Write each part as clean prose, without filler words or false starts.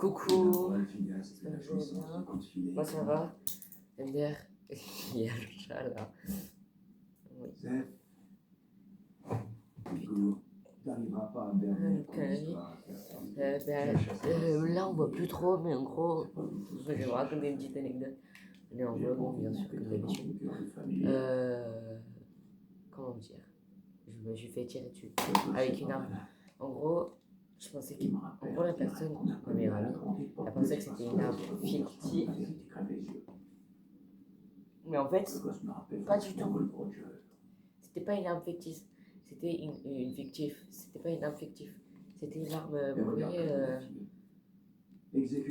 Coucou. Moi ça va. MDR. Il y a le chat là. Oui. Là on voit plus trop, mais en gros, je vais vous raconter une petite anecdote. On est en vlog, bien sûr, comme d'habitude. Comment dire? Je me suis fait tirer dessus avec une arme. En gros, je pensais que la personne, ma meilleure amie, elle pensait que c'était une arme fictive. Mais en fait, pas du tout. C'était pas une arme fictive. C'était une fictive. C'était pas une arme fictive. C'était une arme, vous voyez,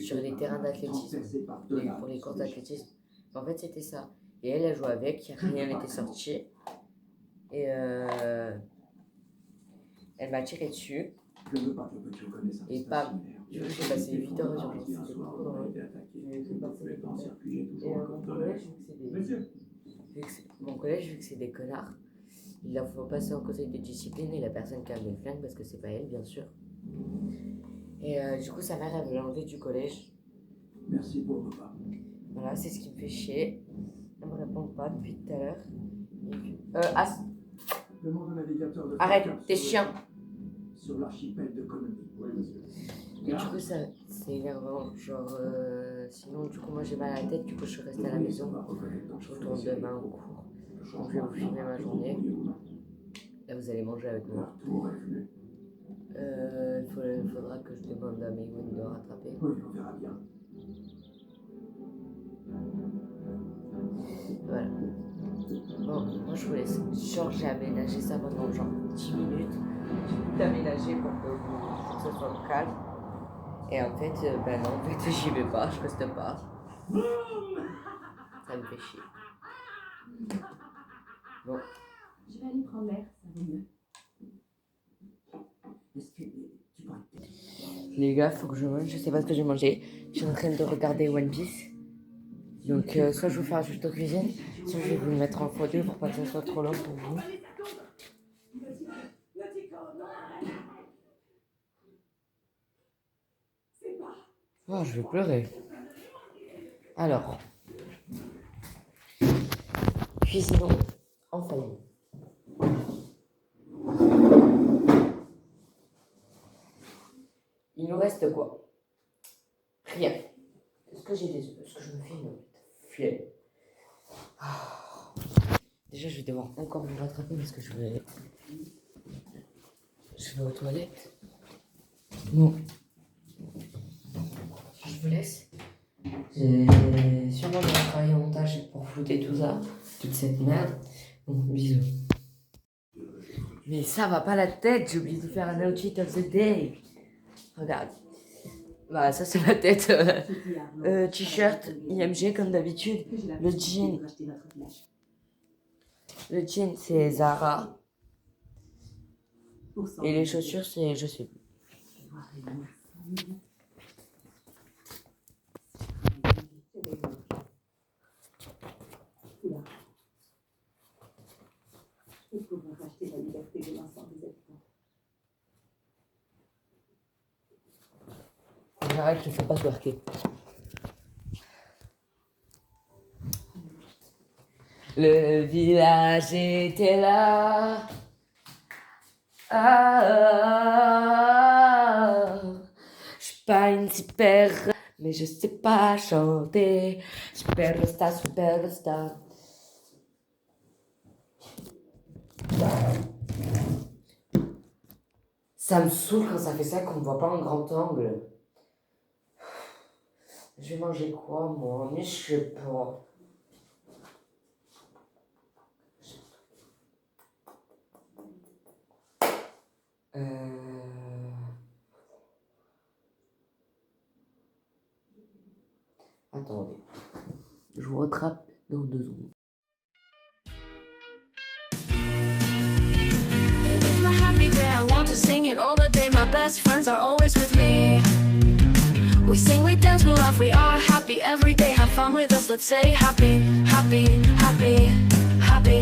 sur les terrains d'athlétisme, pour les courses d'athlétisme. En fait, c'était ça. Et elle a joué avec, rien n'était sorti. Et elle m'a tiré dessus. Et bam, du coup j'ai passé 8 heures aux urgences, c'était trop drôle. Et mon collège, vu que c'est des connards, il la faut passer en conseil de discipline et la personne qui a amené le flingue, parce que c'est pas elle, bien sûr. Et du coup, sa mère, elle veut l'enlever du collège. Merci pour le repas. Voilà, c'est ce qui me fait chier. Elle me répond pas depuis tout à l'heure. Arrête, t'es chiant. Sur l'archipel de Colombie. Oui, monsieur. Et du coup, c'est énervant. Genre, sinon, du coup, moi j'ai mal à la tête, du coup, je suis restée à la maison. Je retourne demain au cours. Donc, je vais vous filmer ma journée. Là, vous allez manger avec moi. Il faudra que je demande à Maywen de rattraper. Oui, on verra bien. Voilà. Bon, moi je vous laisse. Genre, j'ai aménagé ça pendant genre 10 minutes. J'ai tout aménagé pour que ce soit calme. Et en fait, ben non, en fait, j'y vais pas, je reste pas. Ça me fait chier. Bon. Je vais aller prendre l'air, ça vaut mieux. Les gars, faut que je mange, je sais pas ce que j'ai mangé. Je suis en train de regarder One Piece. Donc, soit je vais faire juste en cuisine, soit je vais vous le mettre en photo pour pas que ce soit trop long pour vous. Oh, je vais pleurer. Alors, cuisinons en famille. Il nous reste quoi? Rien. Est-ce que j'ai des œufs? Est-ce que je me fais une flemme? Déjà, je vais devoir encore me rattraper parce que je vais aux toilettes. Bon. Je vous laisse. J'ai sûrement de travailler en montage pour flouter tout ça, toute cette merde. Bon, bisous. Mais ça va pas la tête, j'ai oublié de faire un outfit of the day. Regarde. Bah, ça c'est ma tête. T-shirt IMG comme d'habitude. Le jean. Le jean c'est Zara. Et les chaussures c'est je sais plus. Il faudra racheter la liberté de l'ensemble des habitants. J'arrête, je ne fais pas twerker. Le village était là. Je suis pas une super, mais je sais pas chanter. Superstar, superstar. Ça me saoule quand ça fait ça, qu'on ne voit pas en grand angle. Je vais manger quoi, moi? Mais je sais pas. Attendez. Je vous rattrape dans 2 secondes. I want to sing it all the day. My best friends are always with me. We sing, we dance, we laugh, we are happy every day. Have fun with us, let's say happy, happy, happy, happy.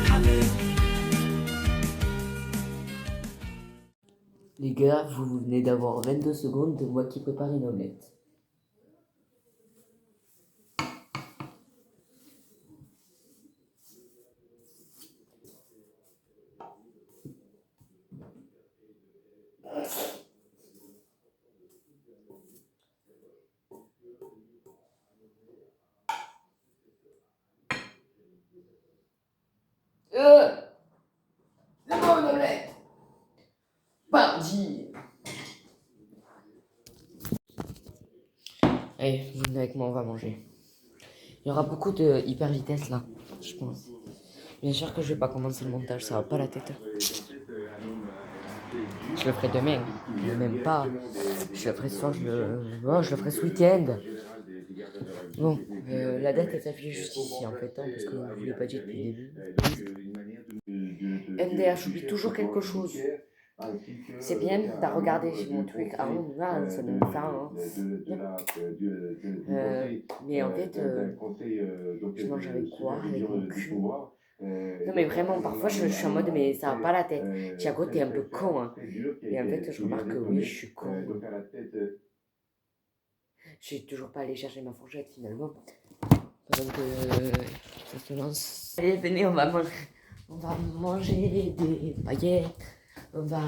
Happy. Les gars, vous venez d'avoir 22 secondes de moi qui prépare une omelette. C'est bon une omelette. Parti. Allez, vous venez avec moi, on va manger. Il y aura beaucoup de hyper vitesse là, je pense. Bien sûr que je vais pas commencer le montage, ça va pas la tête. Je le ferai demain, mais même pas. Je le ferai ce soir, je le ferai ce week-end. Bon, la date est affichée juste ici en fait, hein, parce que vous ne l'avez pas dit depuis le début. MDR, j'oublie toujours quelque chose. C'est bien, t'as regardé mon truc avant, là, ça me fait un. Mais en fait, je mange avec quoi? Avec mon cul. Non mais vraiment, parfois je suis en mode, mais ça va pas la tête. Thiago, t'es un peu con, hein. Et en fait, je remarque que oui, je suis con. Je suis toujours pas allé chercher ma fourchette finalement. Pendant que ça se lance. Allez, venez, on va manger des paillettes. On va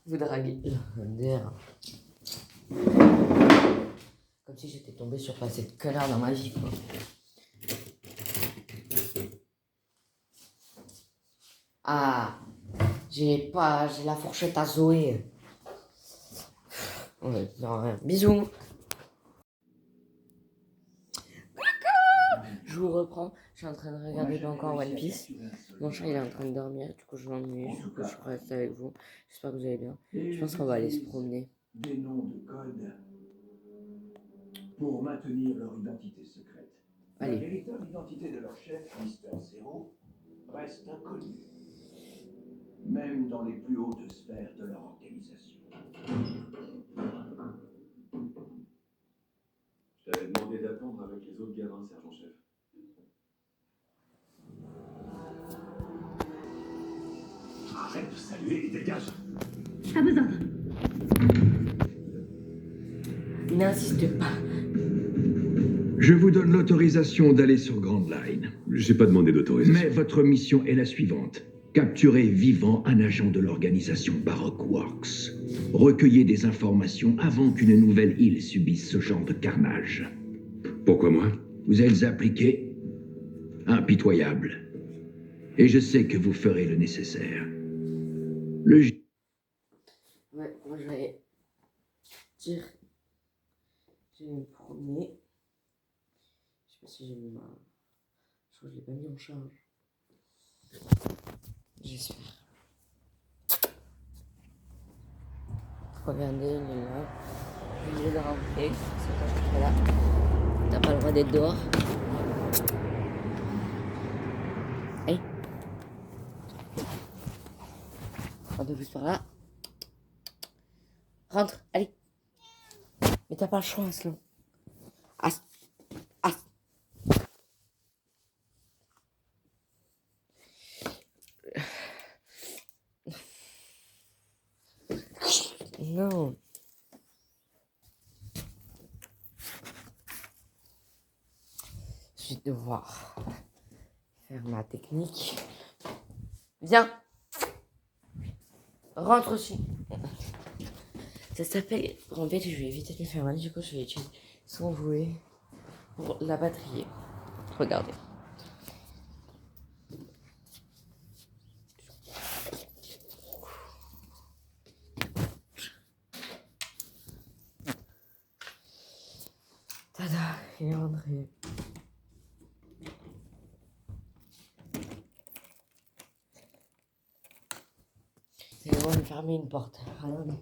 vous draguer. Comme si j'étais tombée sur pas cette connard dans ma vie, quoi. Ah, j'ai la fourchette à Zoé. Ouais, non, rien. Bisous. Je vous reprends. Je suis en train de regarder encore One Piece. Mon chat il est en train de dormir. Du coup je m'ennuie. Du coup je reste avec vous. J'espère que vous allez bien. Je pense qu'on va aller se promener. Des noms de code pour maintenir leur identité secrète. Allez. La véritable identité de leur chef, Mister Zero, reste inconnue. Même dans les plus hautes sphères de leur organisation. Je t'avais demandé d'attendre avec les autres gamins, sergent-chef. Arrête de saluer et dégage. Pas besoin. N'insiste pas. Je vous donne l'autorisation d'aller sur Grand Line. J'ai pas demandé d'autorisation. Mais votre mission est la suivante. Capturez vivant un agent de l'organisation Baroque Works. Recueillez des informations avant qu'une nouvelle île subisse ce genre de carnage. Pourquoi moi? Vous êtes appliqué, impitoyable. Et je sais que vous ferez le nécessaire. Ouais, moi je vais dire. Je vais me promener. Je sais pas si j'ai mis ma. Je crois que je l'ai pas mis en charge. J'espère. Regardez, il est là. Il est de rentrer. C'est quand je suis là. T'as pas le droit d'être dehors. Hey. Un peu plus par là. Rentre, allez. Mais t'as pas le choix, Aslan. Non. Je vais devoir faire ma technique. Viens. Rentre aussi. Ça s'appelle... En fait, je vais éviter de me faire mal. Du coup, je vais utiliser son jouet pour la batterie. Regardez. Tada, il est rentré. C'est bon de fermer une porte. Regardez.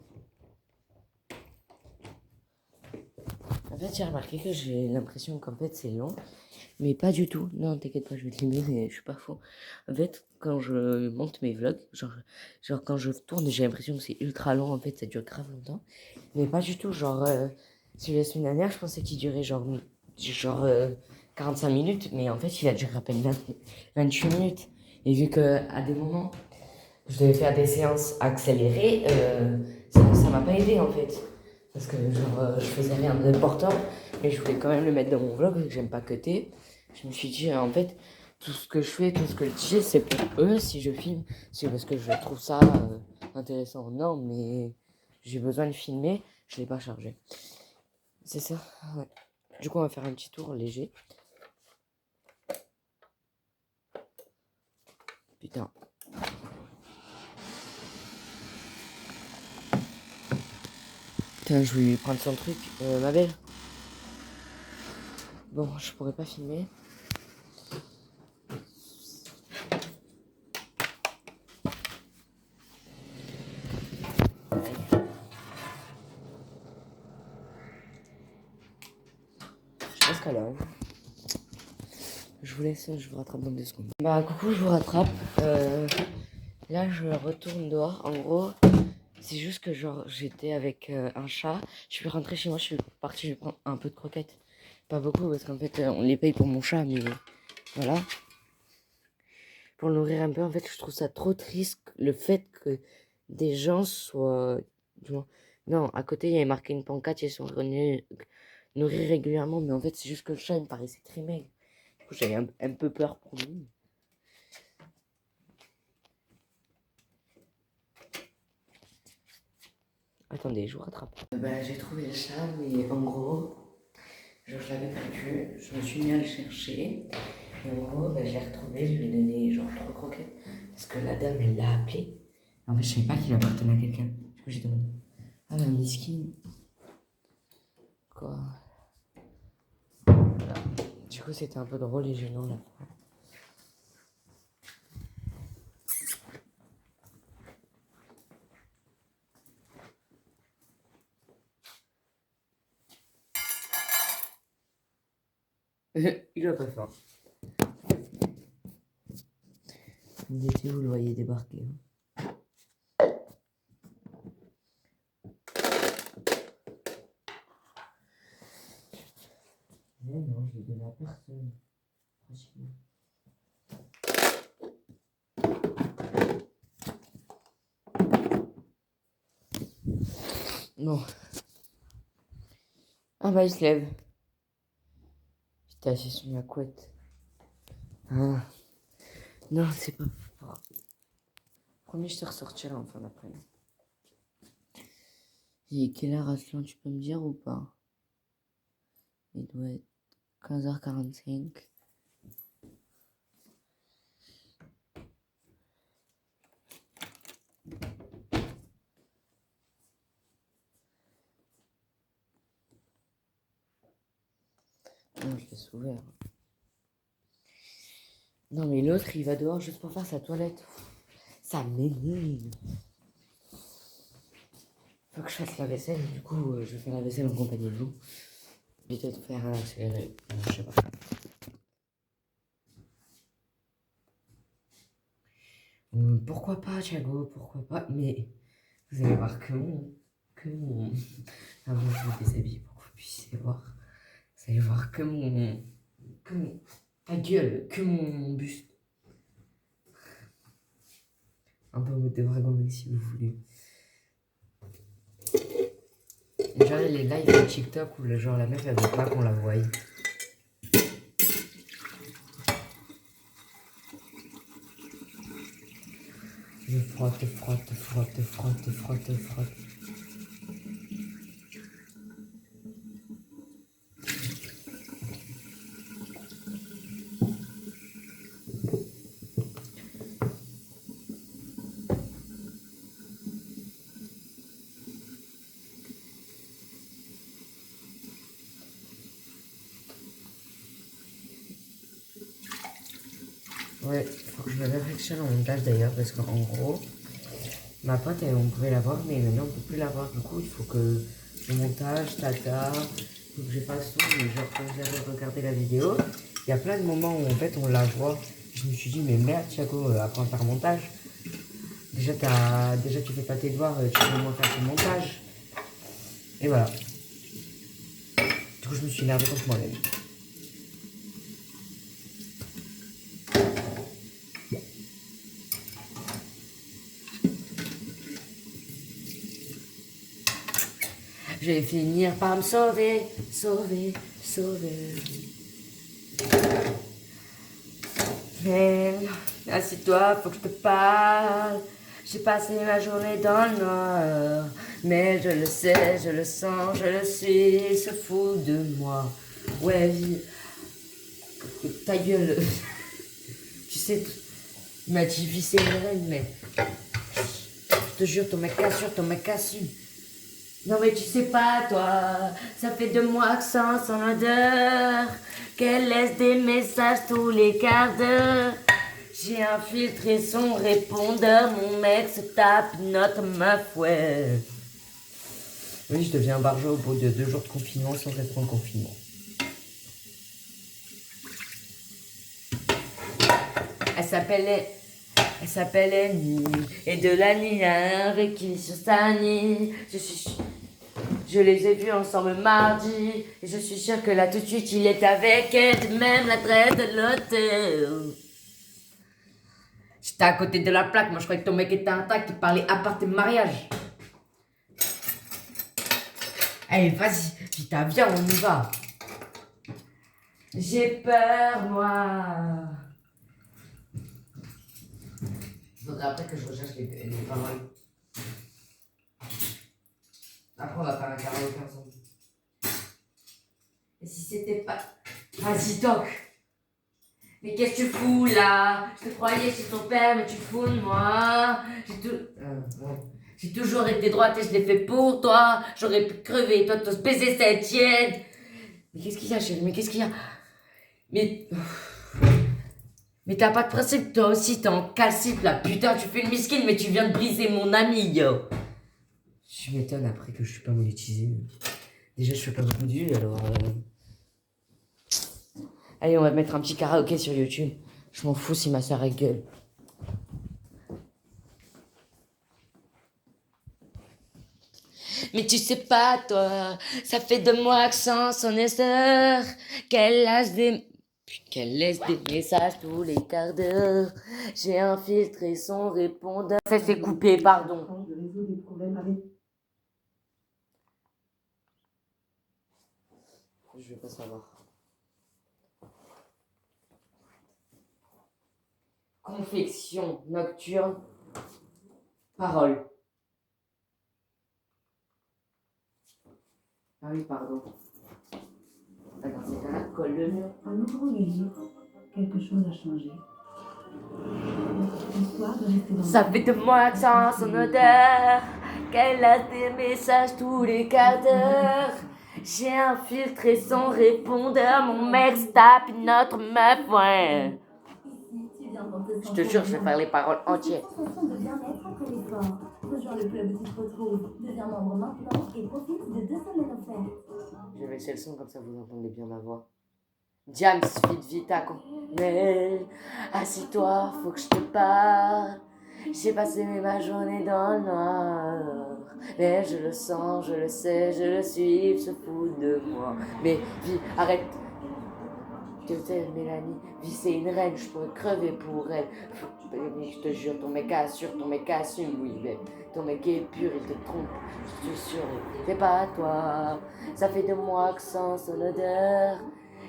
En fait, j'ai remarqué que j'ai l'impression qu'en fait c'est long, mais pas du tout. Non, t'inquiète pas, je vais te limiter, je suis pas faux. En fait, quand je monte mes vlogs, genre quand je tourne, j'ai l'impression que c'est ultra long. En fait, ça dure grave longtemps, mais pas du tout. Genre, celui de la semaine dernière, je pensais qu'il durait genre 45 minutes, mais en fait, il a duré à peine 28 minutes. Et vu que à des moments, je devais faire des séances accélérées, ça m'a pas aidé en fait. Parce que genre, je faisais rien d'important, mais je voulais quand même le mettre dans mon vlog, vu que j'aime pas cutter. Je me suis dit, en fait, tout ce que je fais, tout ce que je dis, c'est pour eux. Si je filme, c'est parce que je trouve ça intéressant. Non, mais j'ai besoin de filmer, je l'ai pas chargé. C'est ça, ouais. Du coup, on va faire un petit tour léger. Putain. Putain, je vais lui prendre son truc. Ma belle. Bon, je pourrais pas filmer. Je pense qu'elle a. Je vous laisse, je vous rattrape dans 2 secondes. Bah coucou, je vous rattrape. Là, je retourne dehors. En gros, c'est juste que genre j'étais avec un chat. Je suis rentrée chez moi, je suis partie, je vais prendre un peu de croquettes. Pas beaucoup parce qu'en fait, on les paye pour mon chat, mais voilà. Pour le nourrir un peu, en fait, je trouve ça trop triste le fait que des gens soient... Non, à côté, il y avait marqué une pancarte, ils sont nourris régulièrement, mais en fait, c'est juste que le chat, il me paraissait très maigre. Du coup, j'avais un peu peur pour lui. Attendez, je vous rattrape. Bah, j'ai trouvé le chat, mais en gros, genre, je l'avais perdu, je me suis mis à le chercher. Et en gros, bah, je l'ai retrouvé, je lui ai donné genre 3 croquettes. Parce que la dame, elle l'a appelé. En fait, je savais pas qu'il appartenait à quelqu'un. Du coup, j'ai demandé. Ah, la miskin. Quoi. Voilà. Du coup, c'était un peu drôle et gênant là. Il a pas faim. L'été, vous le voyez débarquer. Mais non, je l'ai donné à personne. Franchement. Bon. Ah bah il se lève. Putain, j'ai sur ma couette. Ah. Non, c'est pas fort. Promis, je te ressortirai en fin d'après-midi. Et quelle heure Aslan, tu peux me dire ou pas? Il doit être 15h45. Non, je laisse ouvert. Non, mais l'autre, il va dehors juste pour faire sa toilette. Ça m'énerve. Faut que je fasse la vaisselle. Du coup, je vais faire la vaisselle en compagnie de vous. Je vais peut-être faire un accéléré. Je sais pas. Pourquoi pas, Thiago? Pourquoi pas? Mais vous allez voir que mon... Ah bon, je me déshabille pour que vous puissiez voir. Vous allez voir que mon... Ta gueule, que mon buste. Un peu de dragon si vous voulez. Genre les lives de TikTok où genre la meuf elle veut pas qu'on la voie. Je frotte, frotte, frotte, frotte, frotte, frotte. Ouais, faut que je me réfléchisse au montage d'ailleurs, parce qu'en gros, ma pote, on pouvait la voir, mais maintenant on peut plus la voir. Du coup, il faut que le montage, tata, il faut que je fasse tout. Mais genre, quand j'avais regardé la vidéo, il y a plein de moments où en fait on la voit. Je me suis dit, mais merde, Thiago, apprends à faire montage. Déjà, tu fais pas tes devoirs, tu peux au moins faire ton montage. Et voilà. Du coup, je me suis énervé contre moi-même. Je vais finir par me sauver, sauver, sauver. Mais, assis-toi, faut que je te parle. J'ai passé ma journée dans le noir. Mais je le sais, je le sens, je le suis, il se fout de moi. Ouais, ta gueule. Tu sais, il m'a dit visser une reine, mais... Je te jure, ton mec assure, ton mec assume. Non mais tu sais pas toi, ça fait 2 mois que sans son odeur, qu'elle laisse des messages tous les quarts d'heure. J'ai infiltré son répondeur, mon mec se tape notre meuf, ouais. Oui, je deviens barjo au bout de 2 jours de confinement sans être en confinement. Elle s'appelle Annie, et de la nuit à un requis sur sa nid. Je les ai vus ensemble mardi, et je suis sûre que là tout de suite il est avec elle, même l'adresse de l'hôtel. J'étais à côté de la plaque, moi je croyais que ton mec était intact, il parlait à part tes mariages. Allez, vas-y, putain, viens, on y va. J'ai peur, moi. Il faudrait après que je recherche les paroles. Après, on va faire un karaoké ensemble. Et si c'était pas... Vas-y, toc. Mais qu'est-ce que tu fous, là? Je te croyais chez ton père, mais tu te fous de moi. J'ai toujours été droite et je l'ai fait pour toi. J'aurais pu crever, toi, te baiser cette tienne. Mais qu'est-ce qu'il y a, chérie? Mais qu'est-ce qu'il y a? Mais t'as pas de principe, toi aussi, t'es en calcite, là. Putain, tu fais le miskin, mais tu viens de briser mon ami, yo. Je m'étonne après que je suis pas monétisé. Déjà, je fais pas beaucoup de vues, alors... Allez, on va mettre un petit karaoké sur YouTube. Je m'en fous si ma soeur elle gueule. Mais tu sais pas, toi, ça fait 2 mois que sans son essor, qu'elle laisse des messages tous les quarts d'heure. J'ai infiltré son répondeur. Ça s'est coupé, pardon. Je vais pas savoir. Confection nocturne. Parole. Ah oui, pardon. Attends, c'est là, colle le mur. En ouvrant les livres, quelque chose a changé. Notre histoire de rester dans Ça fait 2 mois que sans son odeur, qu'elle a des messages tous les quarts d'heure. J'ai infiltré son répondeur, mon mec se tape notre meuf, ouais. Je te jure, je vais faire les paroles entières. Sensation de bien-être après l'effort. Rejoins le club où tu te retrouves. Deviens membre maintenant et profite de 2 semaines offertes. Je vais baisser le son comme ça vous entendez bien ma voix. Diams, vite, mais assis-toi, faut que je te parle. J'ai passé ma journée dans le noir, mais je le sens, je le sais, je le suis, il se fout de moi. Mais vie, arrête. Que t'es Mélanie, vie c'est une reine, je pourrais crever pour elle. Je te jure, ton mec assure, ton mec assume, oui, mais ton mec est pur, il te trompe, je suis sûre, c'est pas toi. Ça fait 2 mois que sans son odeur,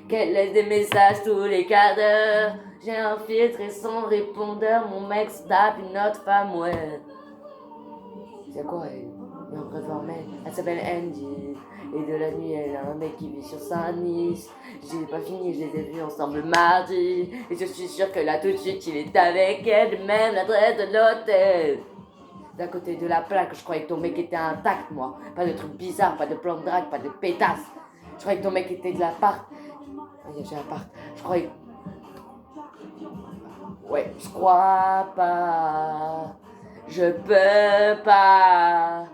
qu'elle laisse des messages tous les quarts d'heure. J'ai infiltré son répondeur, mon mec se tape une autre femme, ouais. C'est quoi elle? Et on préfère elle s'appelle Andy. Et de la nuit, elle a un mec qui vit sur Saint-Nice. J'ai pas fini, je les ai vus ensemble mardi. Et je suis sûre que là tout de suite, il est avec elle, même l'adresse de l'hôtel. D'à côté de la plaque, je croyais que ton mec était intact, moi. Pas de trucs bizarres, pas de plan de drague, pas de pétasse. Je croyais que ton mec était de l'appart. J'ai l'appart. Je croyais... Ouais, je crois pas. Je peux pas.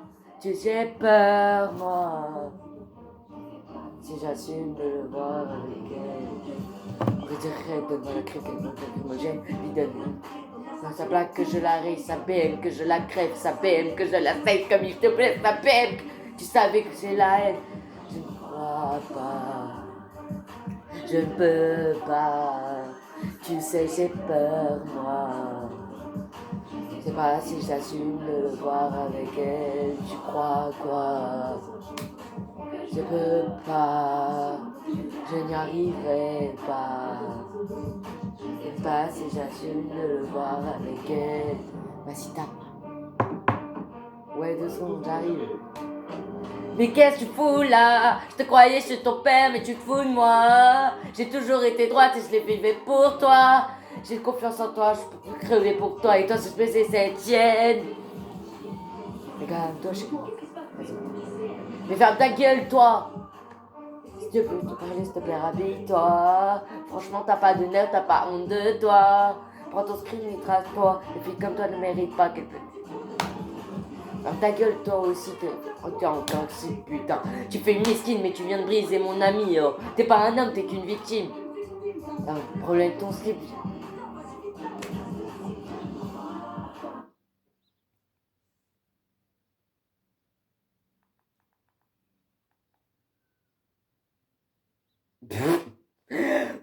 Tu sais peur, moi. Si j'assume de le voir avec elle, je dirais donne-moi la crève qu'elle monte lacrymogène, lui donne sa plaque que je la rise, sa PM que je la crève, sa PM que je la fais comme il te plaît, sa PM. Tu savais que c'est la haine. Je ne crois pas. Je ne peux pas. Tu sais, j'ai peur, moi. C'est sais pas si j'assume de le voir avec elle. Tu crois quoi? Je peux pas, je n'y arriverai pas. Je sais pas si j'assume de le voir avec elle. Vas-y, tape. Ouais, 2 secondes, j'arrive. Mais qu'est-ce que tu fous là? Je te croyais chez ton père, mais tu te fous de moi. J'ai toujours été droite et je l'ai fait pour toi. J'ai confiance en toi, je peux plus crever pour toi. Et toi, si je faisais cette tienne. Regarde, toi, je... Vas-y. Mais ferme ta gueule, toi. Si tu peux te parler, s'il te plaît, rhabille-toi. Franchement, t'as pas d'honneur, t'as pas honte de toi. Prends ton screen et trace-toi. Les filles comme toi ne méritent pas qu'elles... Ferme ta gueule, toi aussi, t'es en toxique, putain. Tu fais une mesquine, mais tu viens de briser mon ami, oh. T'es pas un homme, t'es qu'une victime. T'as un problème avec ton slip.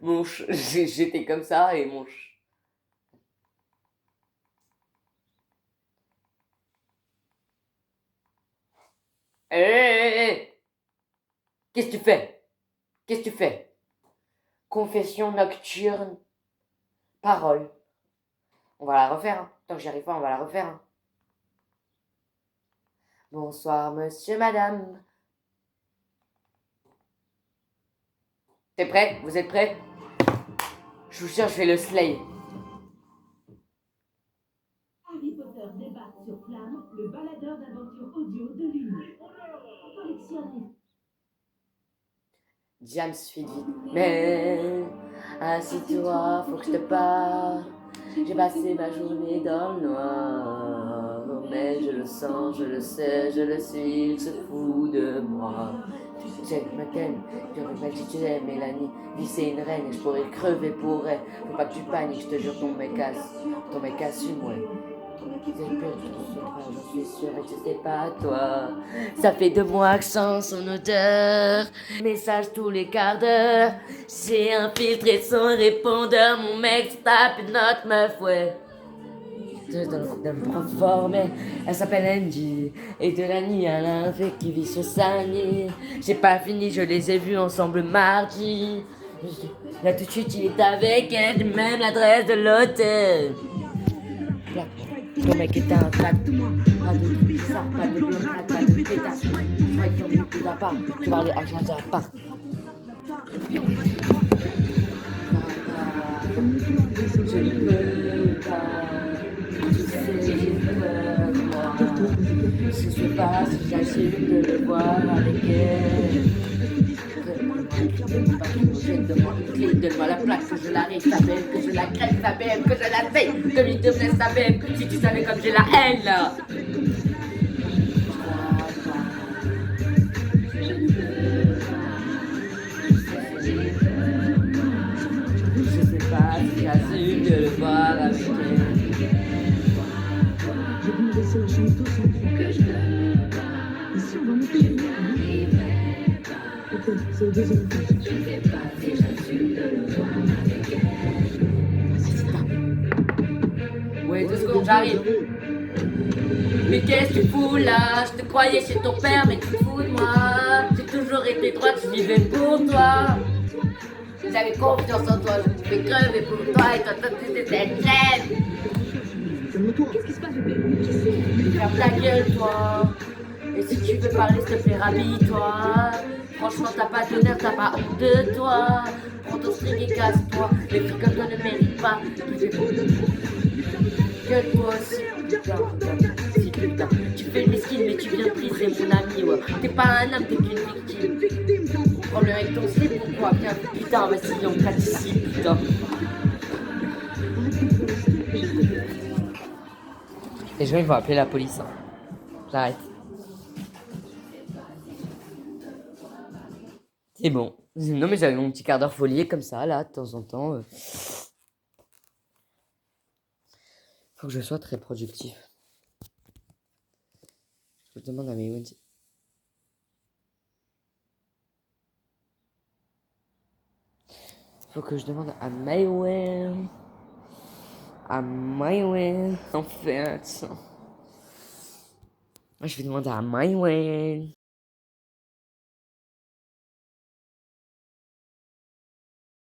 Mouche, j'étais comme ça et mouche. Hé, qu'est-ce que tu fais? Qu'est-ce que tu fais? Confession nocturne. Parole. On va la refaire, hein. Tant que j'y arrive pas, on va la refaire, hein. Bonsoir, monsieur, madame. T'es prêt? Vous êtes prêts? Je vous jure, je fais le slay. Harry Potter débarque sur Flamme, le baladeur d'aventure audio de l'univers. Collectionne Diam suite vite. Mais assis-toi, faut que je te parle. J'ai passé ma journée dans le noir. Mais je le sens, je le sais, je le suis, il se fout de moi. Tu sais que je t'aime, j'aurais pas dit que tu l'aimes, Mélanie. Vie c'est une reine et je pourrais crever pour elle. Faut pas que tu paniques, je te jure, ton mec assume, ouais. C'est pur, j'en suis sûre et je sais pas toi. Ça fait 2 mois que je sens son odeur. Message tous les quarts d'heure. J'ai infiltré son répondeur. Mon mec se tape une autre meuf, ouais. Dans le prof formé, elle s'appelle Angie. Et de la nuit à l'infect qui vit sur sa nid. J'ai pas fini, je les ai vus ensemble mardi. Là tout de suite il est avec elle, même l'adresse de l'hôtel. Ton mec était un crack. Pas de trucs bizarres, pas de blocage, pas de pétasse. Je crois qu'il y a beaucoup d'appart. Tu parlais à Jean d'appart. Je ne peux pas. Tu sais, j'ai peur, moi. Je sais pas si j'assume de le voir avec elle. Donne-moi une clé, donne-moi la plaque, que je l'arrive, sa belle, que je la crève, sa belle, que je la paye, comme il te blesse sa belle, si tu savais comme j'ai la haine là. Je sais pas si j'assume de le voir avec elle. Je vais laisser la chambre tous ensemble. Que je ici, on va monter les lumières. Ok, c'est le deuxième étage. Je sais pas si j'assume de le voir avec elle. Ouais, 2 secondes, j'arrive. Mais qu'est-ce que tu fous là? Je te croyais chez ton père, mais tu te fous de moi. J'ai toujours été droite, je vivais pour toi. J'avais confiance en toi, je pouvais crever pour toi. Et toi, t'étais cette chaîne. Calme-toi. Qu'est-ce qui se passe, bébé? Ferme ta gueule, toi. Et si tu veux parler, s'il te plaît, rhabille-toi. Franchement, t'as pas d'honneur, t'as pas honte de toi. Prends ton string et casse-toi. Les filles comme toi ne méritent pas. Gueule-toi aussi, putain. Si putain. Tu fais une mesquine, mais tu viens de briser mon ami, ouais. T'es pas un homme, t'es qu'une victime. Problème avec ton slip ou quoi? Viens, putain, vas-y, on gratte ici, putain. Les gens, ils vont appeler la police. Hein. J'arrête. C'est bon. Non, mais j'avais mon petit quart d'heure folie comme ça, là, de temps en temps. Faut que je sois très productif. Je demande à mes Wendy. Faut que je demande à Maywen. à Maïwen, en fait. Moi, je vais demander à Maïwen.